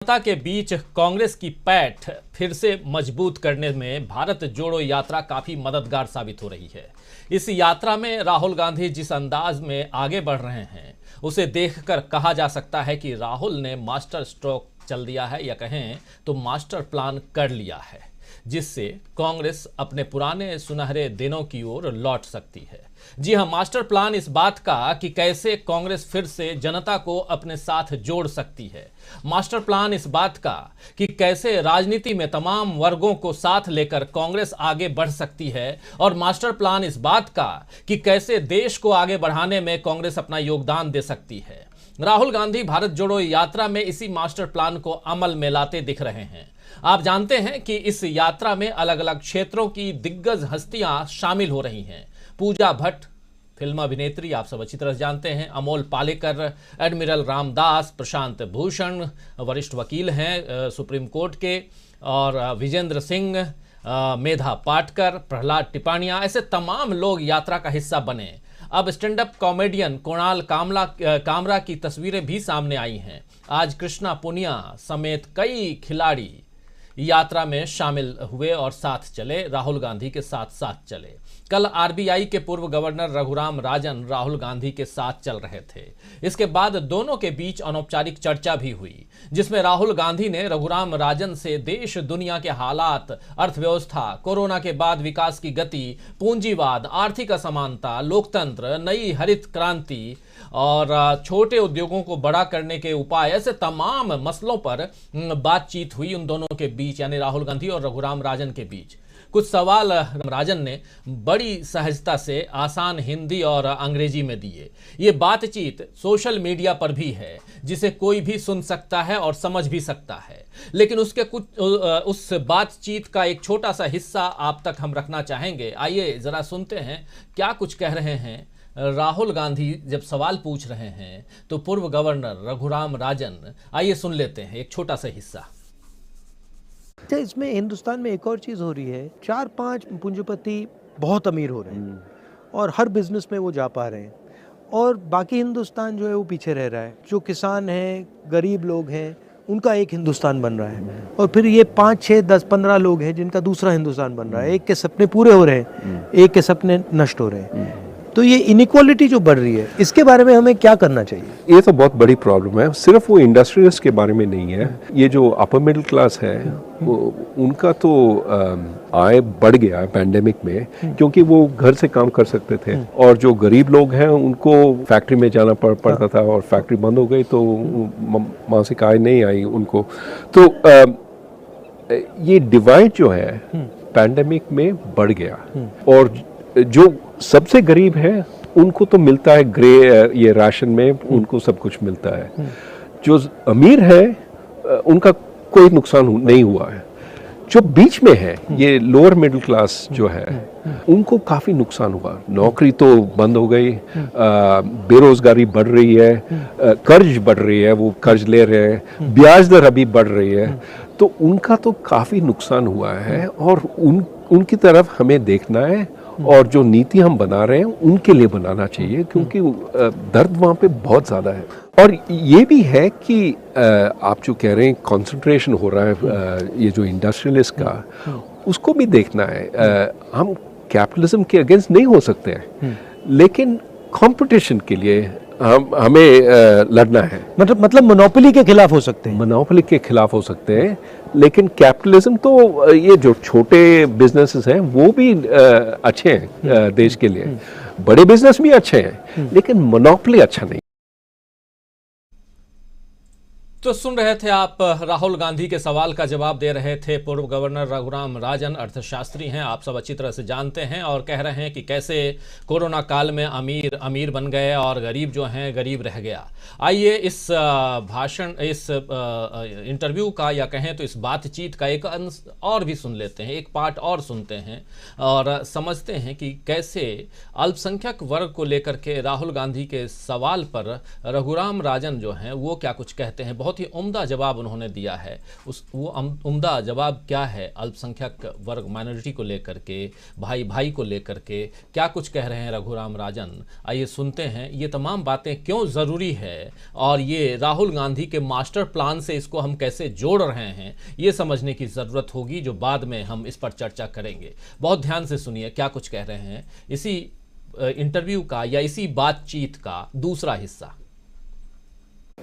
जनता के बीच कांग्रेस की पैठ फिर से मजबूत करने में भारत जोड़ो यात्रा काफी मददगार साबित हो रही है। इस यात्रा में राहुल गांधी जिस अंदाज में आगे बढ़ रहे हैं उसे देखकर कहा जा सकता है कि राहुल ने मास्टर स्ट्रोक चल दिया है, या कहें तो मास्टर प्लान कर लिया है, जिससे कांग्रेस अपने पुराने सुनहरे दिनों की ओर लौट सकती है। जी हां, मास्टर प्लान इस बात का कि कैसे कांग्रेस फिर से जनता को अपने साथ जोड़ सकती है। मास्टर प्लान इस बात का कि कैसे राजनीति में तमाम वर्गों को साथ लेकर कांग्रेस आगे बढ़ सकती है, और मास्टर प्लान इस बात का कि कैसे देश को आगे बढ़ाने में कांग्रेस अपना योगदान दे सकती है। राहुल गांधी भारत जोड़ो यात्रा में इसी मास्टर प्लान को अमल में लाते दिख रहे हैं। आप जानते हैं कि इस यात्रा में अलग अलग क्षेत्रों की दिग्गज हस्तियां शामिल हो रही हैं। पूजा भट्ट फिल्म अभिनेत्री, आप सब अच्छी तरह जानते हैं, अमोल पालेकर, एडमिरल रामदास, प्रशांत भूषण वरिष्ठ वकील हैं सुप्रीम कोर्ट के, और विजेंद्र सिंह, मेधा पाटकर, प्रहलाद टिपाणिया, ऐसे तमाम लोग यात्रा का हिस्सा बने। अब stand up comedian Kunal Kamra की तस्वीरें भी सामने आई हैं। आज कृष्णा पुनिया समेत कई खिलाड़ी यात्रा में शामिल हुए और साथ चले, राहुल गांधी के साथ साथ चले। कल आरबीआई के पूर्व गवर्नर रघुराम राजन राहुल गांधी के साथ चल रहे थे। इसके बाद दोनों के बीच अनौपचारिक चर्चा भी हुई, जिसमें राहुल गांधी ने रघुराम राजन से देश दुनिया के हालात, अर्थव्यवस्था, कोरोना के बाद विकास की गति, पूंजीवाद, आर्थिक असमानता, लोकतंत्र, नई हरित क्रांति और छोटे उद्योगों को बड़ा करने के उपाय, ऐसे तमाम मसलों पर बातचीत हुई उन दोनों के बीच, यानी राहुल गांधी और रघुराम राजन के बीच। कुछ सवाल राजन ने बड़ी सहजता से आसान हिंदी और अंग्रेजी में दिए। ये बातचीत सोशल मीडिया पर भी है, जिसे कोई भी सुन सकता है और समझ भी सकता है, लेकिन उस बातचीत का एक छोटा सा हिस्सा आप तक हम रखना चाहेंगे। आइए जरा सुनते हैं क्या कुछ कह रहे हैं राहुल गांधी जब सवाल पूछ रहे हैं तो पूर्व गवर्नर रघुराम राजन। आइए सुन लेते हैं एक छोटा सा हिस्सा। इसमें हिंदुस्तान में एक और चीज़ हो रही है, 4-5 पूंजीपति बहुत अमीर हो रहे हैं और हर बिजनेस में वो जा पा रहे हैं, और बाकी हिंदुस्तान जो है वो पीछे रह रहा है। जो किसान हैं, गरीब लोग हैं, उनका एक हिंदुस्तान बन रहा है, और फिर ये 5, 6, 10, 15 लोग हैं जिनका दूसरा हिंदुस्तान बन रहा है। एक के सपने पूरे हो रहे हैं, एक के सपने नष्ट हो रहे हैं। तो ये इनइक्वालिटी जो बढ़ रही है, इसके बारे में हमें क्या करना चाहिए? ये तो बहुत बड़ी प्रॉब्लम है। सिर्फ वो इंडस्ट्रियलिस्ट के बारे में नहीं है, ये जो अपर मिडिल क्लास है वो उनका तो आय बढ़ गया है पैंडेमिक में, क्योंकि वो घर से काम कर सकते थे, और जो गरीब लोग हैं उनको फैक्ट्री में जाना पड़ता था, और फैक्ट्री बंद हो गई तो मासिक आय नहीं आई उनको। तो ये डिवाइड जो है पैंडेमिक में बढ़ गया, और जो सबसे गरीब है उनको तो मिलता है ग्रे ये राशन में, उनको सब कुछ मिलता है। जो अमीर है उनका कोई नुकसान नहीं हुआ है। जो बीच में है, ये लोअर मिडिल क्लास जो है, उनको काफ़ी नुकसान हुआ। नौकरी तो बंद हो गई, बेरोजगारी बढ़ रही है, कर्ज बढ़ रही है, वो कर्ज ले रहे हैं, ब्याज दर अभी बढ़ रही है, तो उनका तो काफ़ी नुकसान हुआ है, और उनकी तरफ हमें देखना है, और जो नीति हम बना रहे हैं उनके लिए बनाना चाहिए, क्योंकि दर्द वहाँ पे बहुत ज़्यादा है। और ये भी है कि आप जो कह रहे हैं कंसंट्रेशन हो रहा है ये जो इंडस्ट्रियलिस्ट का, उसको भी देखना है। हम कैपिटलिज्म के अगेंस्ट नहीं हो सकते हैं, लेकिन कंपटीशन के लिए हमें लड़ना है। मतलब मोनोपोली के खिलाफ हो सकते हैं। मोनोपोली के खिलाफ हो सकते हैं, लेकिन कैपिटलिज्म तो ये जो छोटे बिजनेसेस हैं वो भी अच्छे हैं देश के लिए, बड़े बिजनेस भी अच्छे हैं, लेकिन मोनोपोली अच्छा नहीं। तो सुन रहे थे आप, राहुल गांधी के सवाल का जवाब दे रहे थे पूर्व गवर्नर रघुराम राजन, अर्थशास्त्री हैं, आप सब अच्छी तरह से जानते हैं, और कह रहे हैं कि कैसे कोरोना काल में अमीर अमीर बन गए और गरीब जो हैं गरीब रह गया। आइए इस इंटरव्यू का, या कहें तो इस बातचीत का एक अंश और भी सुन लेते हैं, एक पार्ट और सुनते हैं, और समझते हैं कि कैसे अल्पसंख्यक वर्ग को लेकर के राहुल गांधी के सवाल पर रघुराम राजन जो हैं वो क्या कुछ कहते हैं। बहुत ही उम्दा जवाब उन्होंने दिया है। वो उम्दा जवाब क्या है, अल्पसंख्यक वर्ग माइनॉरिटी को लेकर के, भाई भाई को लेकर के क्या कुछ कह रहे हैं रघुराम राजन, आइए सुनते हैं। ये तमाम बातें क्यों ज़रूरी है और ये राहुल गांधी के मास्टर प्लान से इसको हम कैसे जोड़ रहे हैं, ये समझने की ज़रूरत होगी, जो बाद में हम इस पर चर्चा करेंगे। बहुत ध्यान से सुनिए क्या कुछ कह रहे हैं इसी इंटरव्यू का या इसी बातचीत का दूसरा हिस्सा।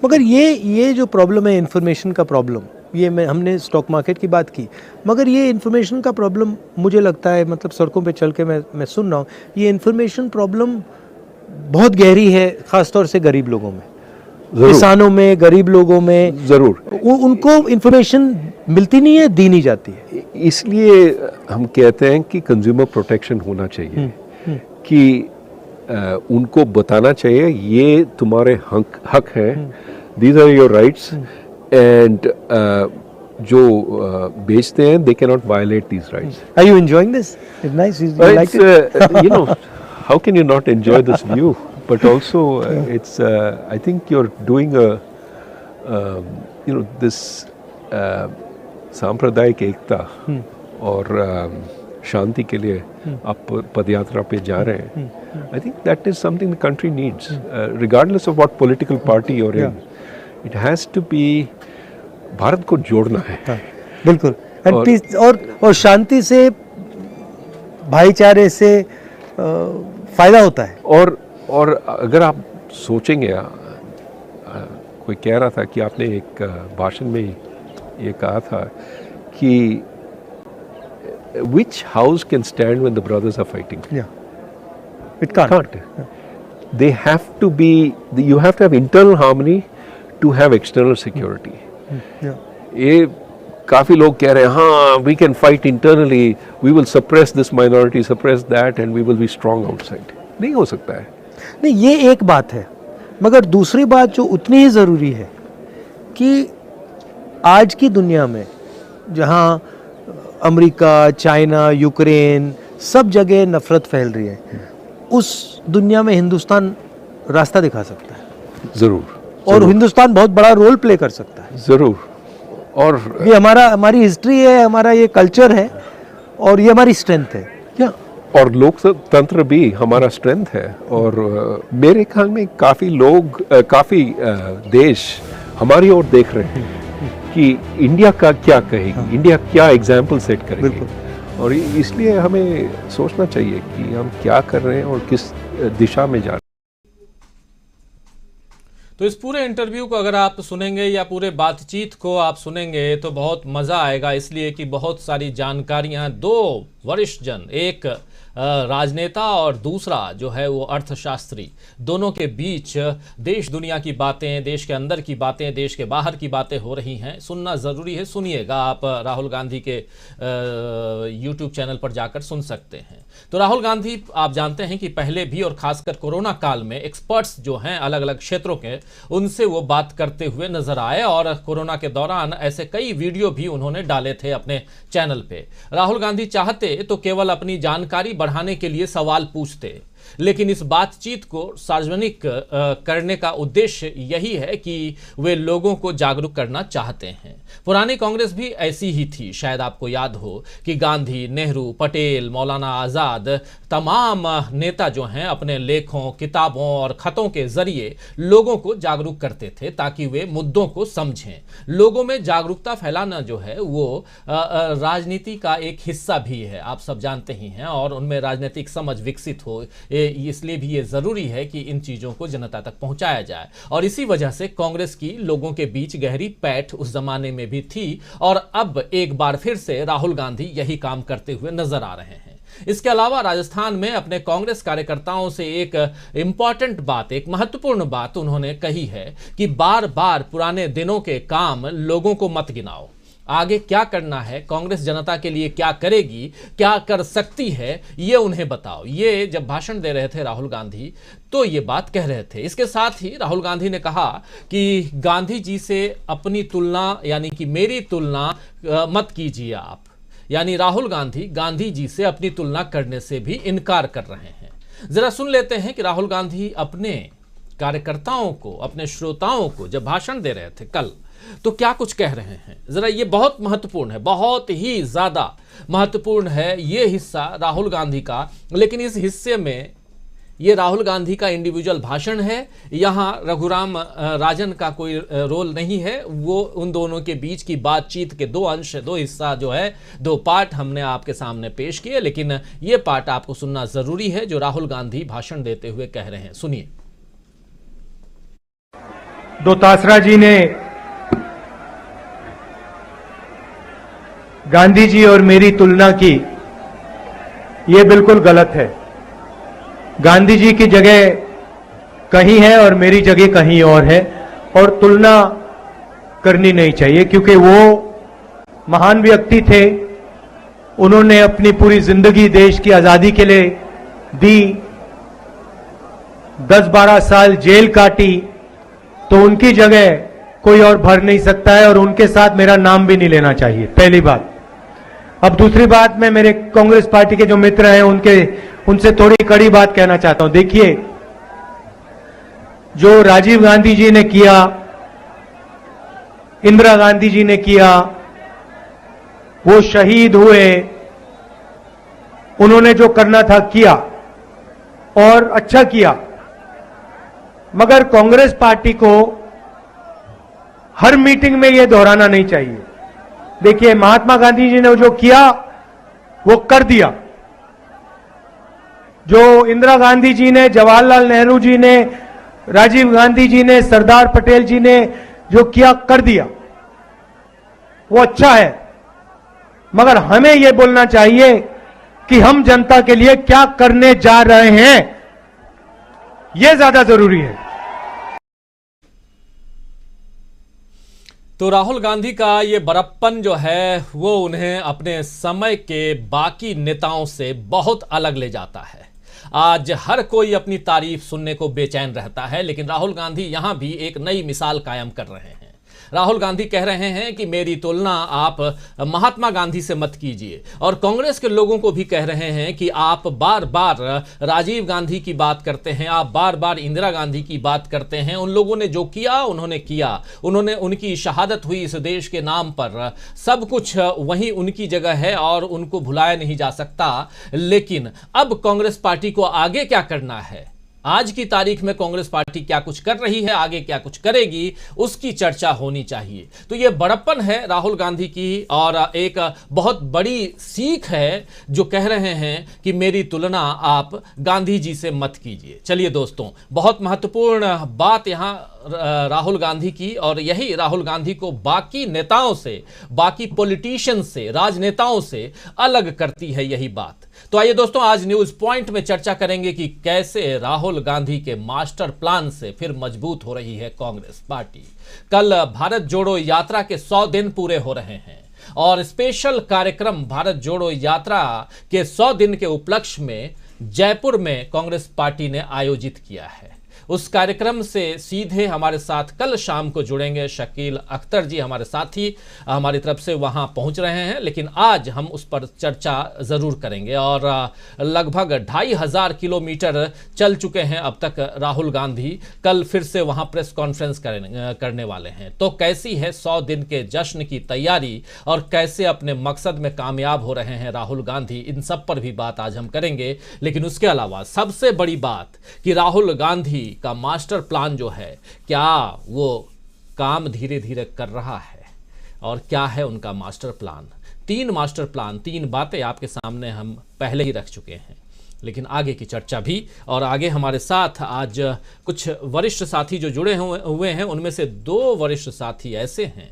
मगर ये जो प्रॉब्लम है इन्फॉर्मेशन का प्रॉब्लम, ये हमने स्टॉक मार्केट की बात की, मगर ये इन्फॉर्मेशन का प्रॉब्लम मुझे लगता है, मतलब सड़कों पे चल के मैं सुन रहा हूँ, ये इन्फॉर्मेशन प्रॉब्लम बहुत गहरी है, ख़ासतौर से गरीब लोगों में, किसानों में, गरीब लोगों में। ज़रूर उनको इन्फॉर्मेशन मिलती नहीं है, दी नहीं जाती है। इसलिए हम कहते हैं कि कंज्यूमर प्रोटेक्शन होना चाहिए, कि उनको बताना चाहिए ये तुम्हारे हक हैं, these are your rights, and जो बेचते हैं they can not violate these rights. Are you enjoying this? It's nice, you like it? You know, how can you not enjoy this view? But also, it's I think you're doing this सांप्रदायिक एकता और शांति के लिए आप पदयात्रा पे जा रहे हैं। I think that is something the country needs, regardless of what political party you're in. It has to be, Bharat को जोड़ना है। बिल्कुल, और शांति से, भाईचारे से फायदा होता है। और अगर आप सोचेंगे, कोई कह रहा था कि आपने एक भाषण में ये कहा था कि which house can stand when the brothers are fighting? Yeah, it can't. They have to be, you have to have internal harmony to have external security. Yeah. ये काफ़ी लोग कह रहे हैं हाँ we can fight internally, we will suppress this minority, suppress that, and we will be strong outside. नहीं हो सकता है। नहीं, ये एक बात है, मगर दूसरी बात जो उतनी ही ज़रूरी है कि आज की दुनिया में जहाँ अमेरिका, चाइना, यूक्रेन, सब जगह नफरत फैल रही है, उस दुनिया में हिंदुस्तान रास्ता दिखा सकता है। ज़रूर। और हिंदुस्तान बहुत बड़ा रोल प्ले कर सकता है। ज़रूर। और ये हमारी हिस्ट्री है, हमारा ये कल्चर है, और ये हमारी स्ट्रेंथ है। क्या, और लोकतंत्र भी हमारा स्ट्रेंथ है। और मेरे ख्याल में काफ़ी लोग, काफ़ी देश हमारी ओर देख रहे हैं कि इंडिया का क्या कहेगी, इंडिया क्या एग्जाम्पल सेट करेगी। और इसलिए हमें सोचना चाहिए कि हम क्या कर रहे हैं और किस दिशा में जा रहे हैं। तो इस पूरे इंटरव्यू को अगर आप सुनेंगे या पूरे बातचीत को आप सुनेंगे तो बहुत मज़ा आएगा, इसलिए कि बहुत सारी जानकारियां, दो वरिष्ठ जन, एक राजनेता और दूसरा जो है वो अर्थशास्त्री, दोनों के बीच देश दुनिया की बातें, देश के अंदर की बातें, देश के बाहर की बातें हो रही हैं। सुनना ज़रूरी है, सुनिएगा। आप राहुल गांधी के यूट्यूब चैनल पर जाकर सुन सकते हैं। तो राहुल गांधी, आप जानते हैं कि पहले भी और ख़ासकर कोरोना काल में एक्सपर्ट्स जो हैं अलग अलग क्षेत्रों के, उनसे वो बात करते हुए नजर आए, और कोरोना के दौरान ऐसे कई वीडियो भी उन्होंने डाले थे अपने चैनल पे। राहुल गांधी चाहते तो केवल अपनी जानकारी बढ़ाने के लिए सवाल पूछते, लेकिन इस बातचीत को सार्वजनिक करने का उद्देश्य यही है कि वे लोगों को जागरूक करना चाहते हैं। पुरानी कांग्रेस भी ऐसी ही थी। शायद आपको याद हो कि गांधी, नेहरू, पटेल, मौलाना आज़ाद, तमाम नेता जो हैं अपने लेखों, किताबों और खतों के जरिए लोगों को जागरूक करते थे ताकि वे मुद्दों को समझें। लोगों में जागरूकता फैलाना जो है वो राजनीति का एक हिस्सा भी है, आप सब जानते ही हैं, और उनमें राजनीतिक समझ विकसित हो, इसलिए भी ये ज़रूरी है कि इन चीज़ों को जनता तक पहुंचाया जाए। और इसी वजह से कांग्रेस की लोगों के बीच गहरी पैठ उस जमाने में भी थी, और अब एक बार फिर से राहुल गांधी यही काम करते हुए नजर आ रहे हैं। इसके अलावा राजस्थान में अपने कांग्रेस कार्यकर्ताओं से एक इंपॉर्टेंट बात, एक महत्वपूर्ण बात उन्होंने कही है कि बार बार पुराने दिनों के काम लोगों को मत गिनाओ, आगे क्या करना है, कांग्रेस जनता के लिए क्या करेगी, क्या कर सकती है, ये उन्हें बताओ। ये जब भाषण दे रहे थे राहुल गांधी तो ये बात कह रहे थे। इसके साथ ही राहुल गांधी ने कहा कि गांधी जी से अपनी तुलना, यानी कि मेरी तुलना मत कीजिए आप, यानी राहुल गांधी गांधी जी से अपनी तुलना करने से भी इनकार कर रहे हैं। जरा सुन लेते हैं कि राहुल गांधी अपने कार्यकर्ताओं को, अपने श्रोताओं को जब भाषण दे रहे थे कल, तो क्या कुछ कह रहे हैं जरा, ये बहुत महत्वपूर्ण है, बहुत ही ज्यादा महत्वपूर्ण है ये हिस्सा राहुल गांधी का। लेकिन इस हिस्से में ये राहुल गांधी का इंडिविजुअल भाषण है, यहाँ रघुराम राजन का कोई रोल नहीं है। वो उन दोनों के बीच की बातचीत के दो अंश, दो हिस्सा जो है, दो पार्ट हमने आपके सामने पेश किए। लेकिन ये पार्ट आपको सुनना जरूरी है जो राहुल गांधी भाषण देते हुए कह रहे हैं, सुनिए। दोतासरा जी ने गांधी जी और मेरी तुलना की, ये बिल्कुल गलत है। गांधी जी की जगह कहीं है और मेरी जगह कहीं और है, और तुलना करनी नहीं चाहिए, क्योंकि वो महान व्यक्ति थे। उन्होंने अपनी पूरी जिंदगी देश की आजादी के लिए दी, 10-12 साल जेल काटी, तो उनकी जगह कोई और भर नहीं सकता है, और उनके साथ मेरा नाम भी नहीं लेना चाहिए, पहली बात। अब दूसरी बात, मैं मेरे कांग्रेस पार्टी के जो मित्र हैं उनसे थोड़ी कड़ी बात कहना चाहता हूं। देखिए, जो राजीव गांधी जी ने किया, इंदिरा गांधी जी ने किया, वो शहीद हुए, उन्होंने जो करना था किया और अच्छा किया। मगर कांग्रेस पार्टी को हर मीटिंग में यह दोहराना नहीं चाहिए। देखिए, महात्मा गांधी जी ने जो किया वो कर दिया, जो इंदिरा गांधी जी ने, जवाहरलाल नेहरू जी ने, राजीव गांधी जी ने, सरदार पटेल जी ने जो किया कर दिया, वो अच्छा है। मगर हमें यह बोलना चाहिए कि हम जनता के लिए क्या करने जा रहे हैं, यह ज्यादा जरूरी है। तो राहुल गांधी का ये बड़प्पन जो है वो उन्हें अपने समय के बाकी नेताओं से बहुत अलग ले जाता है। आज हर कोई अपनी तारीफ सुनने को बेचैन रहता है, लेकिन राहुल गांधी यहां भी एक नई मिसाल कायम कर रहे हैं। राहुल गांधी कह रहे हैं कि मेरी तुलना आप महात्मा गांधी से मत कीजिए, और कांग्रेस के लोगों को भी कह रहे हैं कि आप बार बार राजीव गांधी की बात करते हैं, आप बार बार इंदिरा गांधी की बात करते हैं। उन लोगों ने जो किया उन्होंने किया, उन्होंने, उनकी शहादत हुई इस देश के नाम पर, सब कुछ वहीं उनकी जगह है और उनको भुलाया नहीं जा सकता। लेकिन अब कांग्रेस पार्टी को आगे क्या करना है, आज की तारीख में कांग्रेस पार्टी क्या कुछ कर रही है, आगे क्या कुछ करेगी, उसकी चर्चा होनी चाहिए। तो यह बड़प्पन है राहुल गांधी की, और एक बहुत बड़ी सीख है जो कह रहे हैं कि मेरी तुलना आप गांधी जी से मत कीजिए। चलिए दोस्तों, बहुत महत्वपूर्ण बात यहां राहुल गांधी की, और यही राहुल गांधी को बाकी नेताओं से, बाकी पॉलिटिशियंस से, राजनेताओं से अलग करती है यही बात। तो आइए दोस्तों, आज न्यूज पॉइंट में चर्चा करेंगे कि कैसे राहुल गांधी के मास्टर प्लान से फिर मजबूत हो रही है कांग्रेस पार्टी। कल भारत जोड़ो यात्रा के 100 दिन पूरे हो रहे हैं, और स्पेशल कार्यक्रम भारत जोड़ो यात्रा के 100 दिन के उपलक्ष्य में जयपुर में कांग्रेस पार्टी ने आयोजित किया है। उस कार्यक्रम से सीधे हमारे साथ कल शाम को जुड़ेंगे शकील अख्तर जी, हमारे साथी हमारी तरफ से वहां पहुंच रहे हैं, लेकिन आज हम उस पर चर्चा जरूर करेंगे। और लगभग 2500 किलोमीटर चल चुके हैं अब तक राहुल गांधी, कल फिर से वहां प्रेस कॉन्फ्रेंस करने वाले हैं। तो कैसी है 100 दिन के जश्न की तैयारी, और कैसे अपने मकसद में कामयाब हो रहे हैं राहुल गांधी, इन सब पर भी बात आज हम करेंगे। लेकिन उसके अलावा सबसे बड़ी बात कि राहुल गांधी का मास्टर प्लान जो है, क्या वो काम धीरे धीरे कर रहा है, और क्या है उनका मास्टर प्लान। 3 मास्टर प्लान, 3 बातें आपके सामने हम पहले ही रख चुके हैं, लेकिन आगे की चर्चा भी। और आगे हमारे साथ आज कुछ वरिष्ठ साथी जो जुड़े हुए हैं, उनमें से 2 वरिष्ठ साथी ऐसे हैं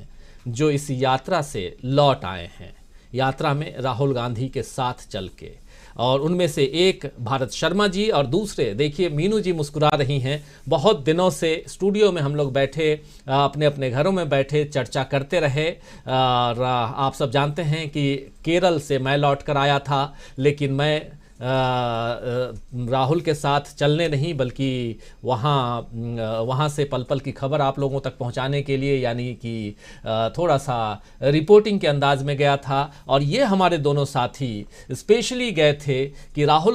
जो इस यात्रा से लौट आए हैं, यात्रा में राहुल गांधी के साथ चल के। और उनमें से एक भारत शर्मा जी, और दूसरे देखिए मीनू जी मुस्कुरा रही हैं। बहुत दिनों से स्टूडियो में हम लोग बैठे, अपने अपने घरों में बैठे चर्चा करते रहे, और आप सब जानते हैं कि केरल से मैं लौट कर आया था, लेकिन मैं राहुल के साथ चलने नहीं, बल्कि वहाँ से पल पल की खबर आप लोगों तक पहुँचाने के लिए, यानी कि थोड़ा सा रिपोर्टिंग के अंदाज में गया था। और ये हमारे दोनों साथी स्पेशली गए थे कि राहुल